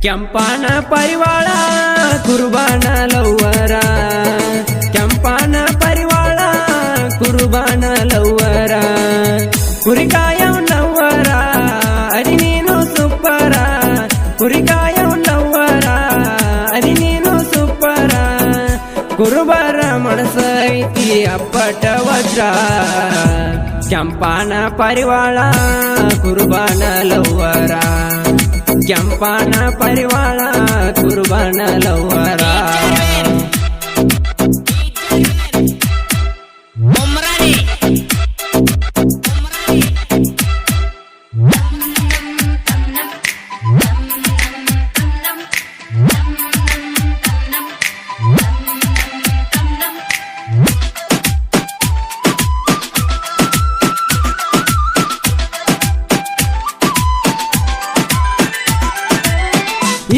ಕೆಂಪಾನ ಪರಿವಾಳ ಕುರುಬಾನ ಲವ್ವರ ಕೆಂಪಾನ ಪರಿವಾಳ ಕುರುಬಾನ ಲವ್ವರ ಕುರಿಕಾಯವ್ ಲವ್ವರ ಅದಿ ನೀನು ಸುಪ್ಪರ ಕುರಿಕಾಯವ್ ಲವ್ವರ ಅದಿ ನೀನು ಸುಪ್ಪರ ಕುರುಬರ ಮನಸೈತಿ ಅಪ್ಪಟ ವಜ್ರ ಕೆಂಪಾನ ಪರಿವಾಳ ಕುರುಬಾನ ಲವ್ವರ ಕೆಂಪಾನ ಪರಿವಾಳ ಕುರುಬಾನ ಲವ್ವರ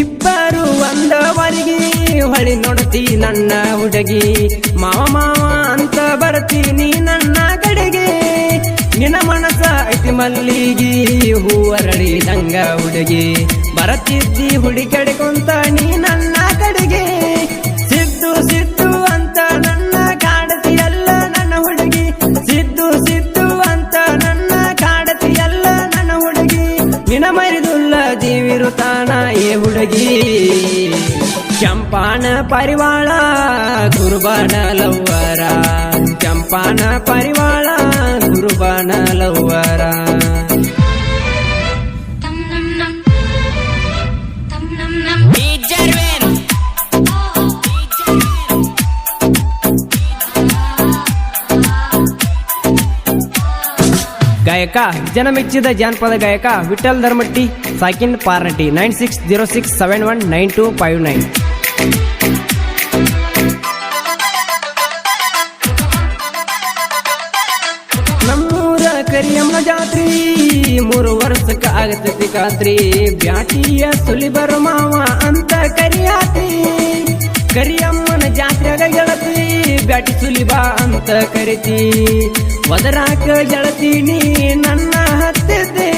ಇಬ್ಬರು ಒಂದವರಿಗೆ ಹೊಳಿ ನೋಡ್ತಿ ನನ್ನ ಹುಡುಗಿ ಮಾವ ಮಾವ ಅಂತ ಬರ್ತೀನಿ ನನ್ನ ಕಡೆಗೆ ನಿನ್ನ ಮನಸ ಐತಿ ಮಲ್ಲಿಗಿ ಹೂವರಳಿದಂಗ ಹುಡುಗಿ ಬರತಿದ್ದಿ ಹುಡಿ ಕಡೆಕೊಂತ ನೀ ನನ್ನ ಕಡೆಗೆ ಸಿದ್ದು ಸಿದ್ದು ಅಂತ ನನ್ನ ಕಾಡತಿಯಲ್ಲ ನನ್ನ ಹುಡುಗಿ ಸಿದ್ದು ಸಿದ್ದು ಅಂತ ನನ್ನ ಕಾಡತಿಯಲ್ಲ ನನ್ನ ಹುಡುಗಿ ನಿನ್ನ ಮರಿದುಲ್ಲ ಜೀವಿರುತ್ತಾನ ಏ ಹುಡುಗಿ ಕೆಂಪಾನ ಪರಿವಾಳ ಕುರುಬಾನ ಲವ್ವರ ಕೆಂಪಾನ ಪರಿವಾಳ ಕುರುಬಾನ ಲವ್ವರ ಗಾಯಕ ಜನಮೆಚ್ಚಿದ ಜಾನಪದ ಗಾಯಕ ವಿಠಲ್ ಧರ್ಮಟ್ಟಿ ಸಾಕಿನ್ ಪಾರ್ನಟ್ಟಿ 9606719259 ನಮ್ಮೂರ ಕರಿಯಮ್ಮ ಜಾತ್ರಿ 3 ವರ್ಷಕ್ಕ ಆಗತೈತಿ ಖಾತ್ರಿ ಬ್ಯಾಟಿಯ ಸುಲಿಬರ ಮಾವ ಅಂತ ಕರಿಯಾತಿ ಕರಿಯಮ್ಮನ ಜಾತ್ರೆಗ ಗೆಳತಿ ಬ್ಯಾಟಿ ಸುಲಿಬಾ ಅಂತ ಕರಿತಿ ಒದರಾಕ ಗೆಳತೀನಿ ನನ್ನ ಹತ್ತಿದ್ದೆ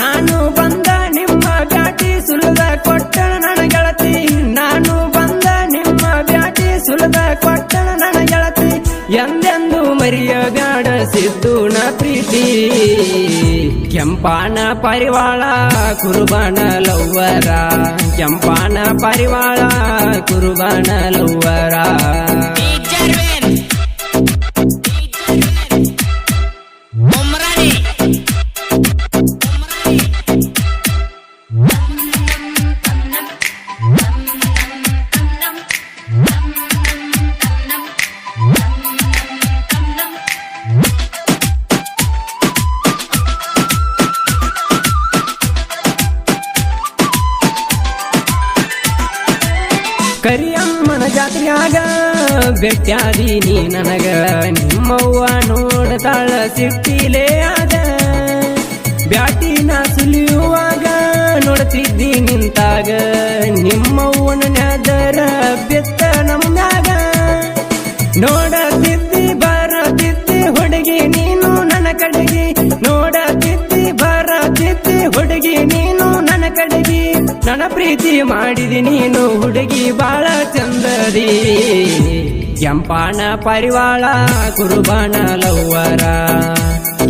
ನಾನು ಬಂದ ನಿಮ್ಮ ಬ್ಯಾಟಿ ಸುಲಿದ ಕೊಟ್ಟಣ ನನ್ನ ಗೆಳತಿ ನಾನು ಬಂದ ನಿಮ್ಮ ಬ್ಯಾಟಿ ಸುಲಿದ ಕೊಟ್ಟಣ ನನ್ನ ಗೆಳತಿ ಎಂದೆಂದು ಮರಿಯ ಬ್ಯಾಡ ಸಿದ್ದುನ ಪ್ರೀತಿ ಕೆಂಪಾನ ಪರಿವಾಳ ಕುರುಬಾನ ಲವ್ವರ ಕೆಂಪಾನ ಪರಿವಾಳ ಕುರುಬಾನ ಲವ್ವರ ಕರಿಯಮ್ಮನ ಜಾತ್ರೆಯಾಗ ಬೆಟ್ಟಾದೀನಿ ನನಗ ನಿಮ್ಮವ್ವ ನೋಡ್ತಾಳ ಸಿಟ್ಟಿಲೇ ಆಗ ಬ್ಯಾಟಿನ ಸುಲಿಯುವಾಗ ನೋಡ್ತಿದ್ದಿ ನಿಂತಾಗ ನಿಮ್ಮವ್ವನ ನೆದರ ಬೆತ್ತ ನಮ್ದಾಗ ನೋಡತಿದ್ದಿ ಬರತಿದ್ದಿ ಹುಡುಗಿ ನೀನು ನನ್ನ ಕಡೆಗೆ ನೋಡತಿದ್ದಿ ಬರತಿದ್ದಿ ಹುಡುಗಿ ನೀನು ನನ್ನ ಕಡೆಗೆ ನನ್ನ ಪ್ರೀತಿ ಮಾಡಿದಿ ನೀನು ಹುಡುಗಿ ಬಾಳ ಚಂದದಿ ಕೆಂಪಾನ ಪರಿವಾಳ ಕುರುಬಾನ ಲವ್ವರ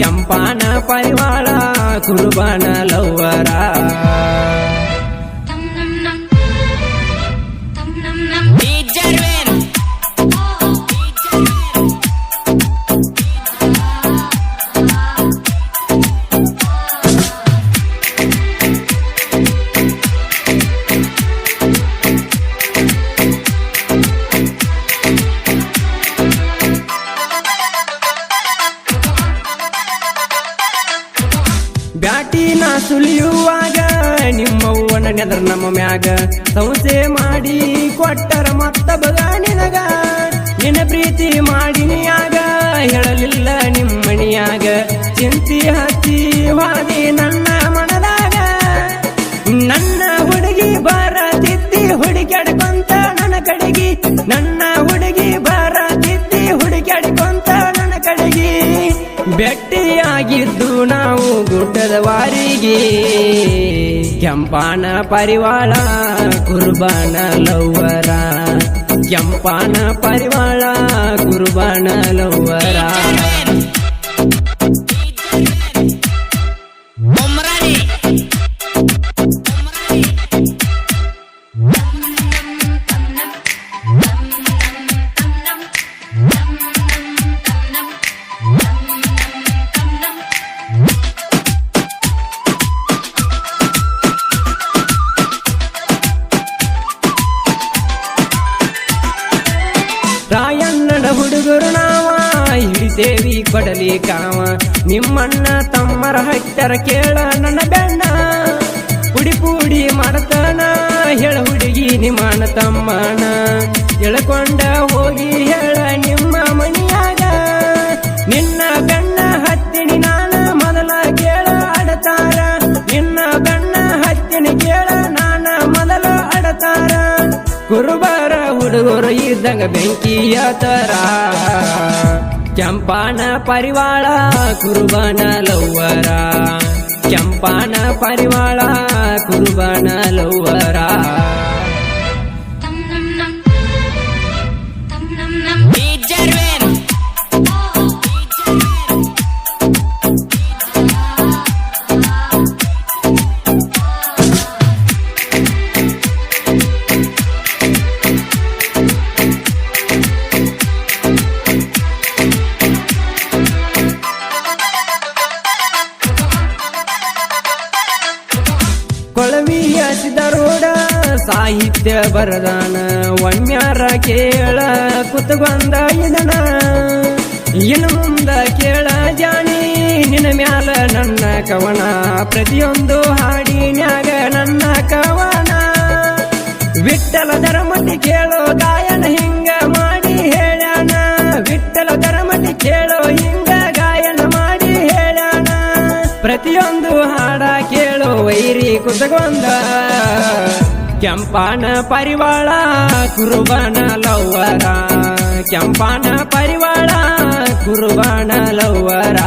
ಕೆಂಪಾನ ಪರಿವಾಳ ಕುರುಬಾನ ಲವ್ವರ ಬ್ಯಾಟಿನ ಸುಲಿಯುವಾಗ ನಿಮ್ಮವ್ವನ ನೆದರ ನಮ್ಮ ಮ್ಯಾಗ ಸಂಸೆ ಮಾಡಿ ಕೊಟ್ಟರ ಮತ್ತ ಬಗ ನಿನಗ ನಿನ್ನ ಪ್ರೀತಿ ಮಾಡಿನಿಯಾಗ ಹೇಳಲಿಲ್ಲ ನಿಮ್ಮಣಿಯಾಗ ಚಿಂತಿ ಹಚ್ಚಿ ವಾದಿ ನನ್ನ ಮನದಾಗ ನನ್ನ ಹುಡುಗಿ ಬರತಿದ್ದಿ ಹುಡುಕ್ಯಾಡ್ಕೊಂತ ನನ್ನ ಕಡೆಗಿ ನನ್ನ ಹುಡುಗಿ ಬರತಿದ್ದಿ ಹುಡುಕ್ಯಾಡ್ಕೊಂತ ನನ್ನ ಕಡೆಗಿ ಭೆಟ್ಟಿಯಾಗಿದ್ದು ನಾವು ಗುಡ್ಡದ ವಾರಿಗೆ ಕೆಂಪಾನ ಪರಿವಾಳ ಕುರುಬಾನ ಲವ್ವರ ಕೆಂಪಾನ ಪರಿವಾಳ ಕುರುಬಾನ ಲವ್ವರ ರಾಯಣ್ಣನ ಹುಡುಗರು ನಾವ ಹಿಡಿತೇವಿ ಕೊಡಲಿ ಕಾವ ನಿಮ್ಮಣ್ಣ ತಮ್ಮರ ಹಟ್ಟರ ಕೇಳ ನನ್ನ ಬೆಣ್ಣ ಪುಡಿ ಪುಡಿ ಮಾಡ್ತಾನ ಹೇಳ ಹುಡುಗಿ ನಿಮ್ಮಣ್ಣ ತಮ್ಮನ ಎಳ್ಕೊಂಡ ಹೋಗಿ ಹೇಳ ನಿಮ್ಮ ಮನಿಯಾಗ ನಿನ್ನ ಬೆಣ್ಣ ಹತ್ತಿನಿ ನಾನ ಮೊದಲ ಕೇಳ ಅಡತಾರ ನಿನ್ನ ಬೆಣ್ಣ ಹತ್ತಿನಿ ಕೇಳ ನಾನ ಮೊದಲ ಅಡತಾರ ಕುರುಬರ ಹುಡುಗರು ಇದ್ದಂಗ ಬೆಂಕಿಯ ತರ ಕೆಂಪಾನ ಪರಿವಾಳ ಕುರುಬಾನ ಲವ್ವರ ಕೆಂಪಾನ ಪರಿವಾಳ ಕುರುಬಾನ ಲವ್ವರ ಕೊಳವಿಯ ಸಿದರೋಡ ಸಾಹಿತ್ಯ ಬರದಾನ ಒಮ್ಮ್ಯಾರ ಕೇಳ ಕುತ್ಕೊಂಡ ಇದನ ಇನ್ನು ಮುಂದ ಕೇಳ ಜಾಣಿ ನಿನ್ನ ಮ್ಯಾಲ ನನ್ನ ಕವನ ಪ್ರತಿಯೊಂದು ಹಾಡಿನ್ಯಾಗ ನನ್ನ ಕವನ ವಿಠ್ಠಲ ಧರ್ಮಟಿ ಕೇಳೋ ಗಾಯನ ಹಿಂಗ ಮಾಡಿ ಹೇಳ್ಯಾನ ವಿಠ್ಠಲ ಧರ್ಮಟಿ ಕೇಳೋ ಹಿಂಗ ಗಾಯನ ಮಾಡಿ ಹೇಳ್ಯಾನ ಪ್ರತಿಯೊಂದು ಹಾಡ ಕೇಳೋ ವೈರಿ ಕುತಗೊಂದ ಕೆಂಪಾನ ಪರಿವಾಳ ಕುರುಬಾನ ಲವ್ವರ ಕೆಂಪಾನ ಪರಿವಾಳ ಕುರುಬಾನ ಲವ್ವರ